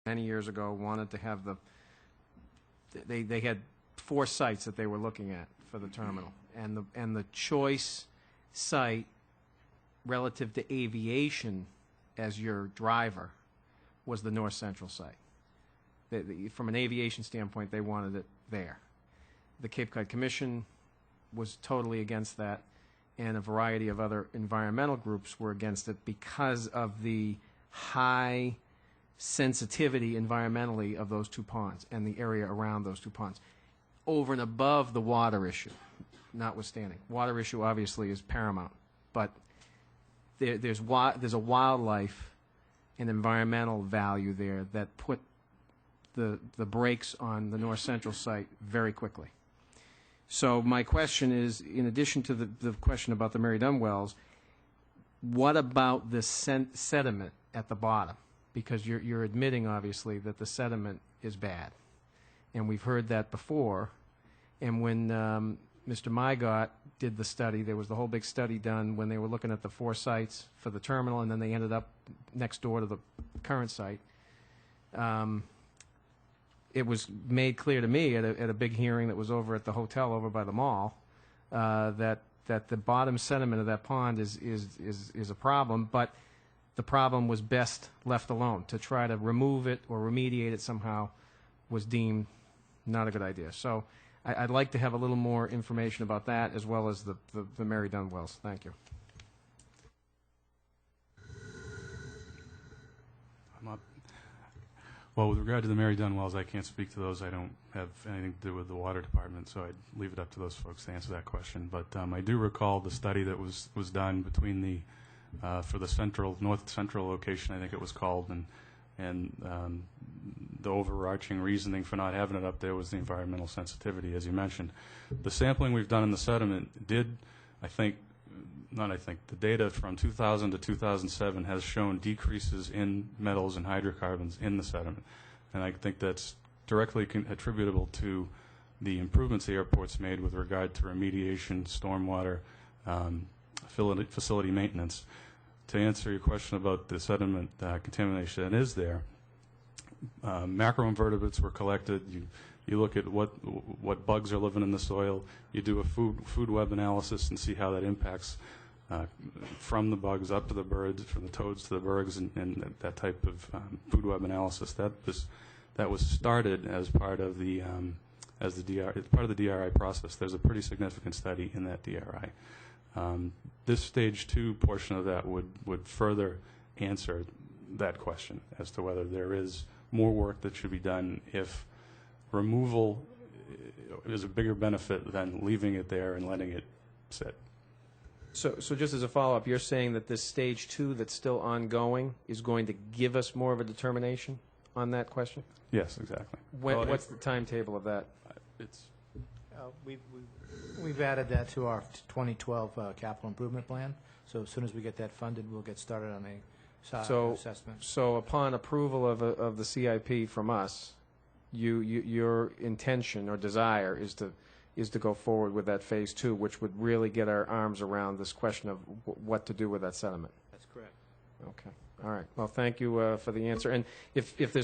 many years ago wanted to have they had 4 sites that they were looking at for the terminal, and the choice site relative to aviation as your driver was the North Central site. From an aviation standpoint, they wanted it there. The Cape Cod Commission was totally against that, and a variety of other environmental groups were against it because of the high sensitivity environmentally of those 2 ponds and the area around those 2 ponds, over and above the water issue, notwithstanding. Water issue obviously is paramount, but there's a wildlife and environmental value there that put the brakes on the North Central site very quickly. So my question is, in addition to the question about the Mary Dunn wells, what about the sediment at the bottom? Because you're admitting, obviously, that the sediment is bad. And we've heard that before. And when Mr. Mygott did the study, there was the whole big study done when they were looking at the 4 sites for the terminal, and then they ended up next door to the current site. It was made clear to me at a big hearing that was over at the hotel over by the mall that the bottom sediment of that pond is a problem, but the problem was best left alone. To try to remove it or remediate it somehow was deemed not a good idea. So I'd like to have a little more information about that, as well as the Mary Dunn wells. Thank you. Well, with regard to the Mary Dunn wells, I can't speak to those. I don't have anything to do with the water department, so I'd leave it up to those folks to answer that question. But I do recall the study that was done between the for the north central location, I think it was called, and the overarching reasoning for not having it up there was the environmental sensitivity, as you mentioned. The sampling we've done in the sediment did, the data from 2000 to 2007 has shown decreases in metals and hydrocarbons in the sediment. And I think that's directly attributable to the improvements the airport's made with regard to remediation, stormwater, facility maintenance. To answer your question about the sediment contamination that is there, macroinvertebrates were collected. You look at what bugs are living in the soil. You do a food web analysis and see how that impacts from the bugs up to the birds, from the toads to the birds, and that type of food web analysis. That was started as part of the DRI process. There's a pretty significant study in that DRI. This stage 2 portion of that would further answer that question as to whether there is more work that should be done if removal is a bigger benefit than leaving it there and letting it sit. So just as a follow-up, you're saying that this stage 2 that's still ongoing is going to give us more of a determination on that question? Yes, exactly. What's the timetable of that? We've added that to our 2012 capital improvement plan. So as soon as we get that funded, we'll get started on a assessment. So upon approval of the CIP from us, your intention or desire is to go forward with that phase 2, which would really get our arms around this question of what to do with that sediment. That's correct. Okay. All right. Well, thank you for the answer. And if there's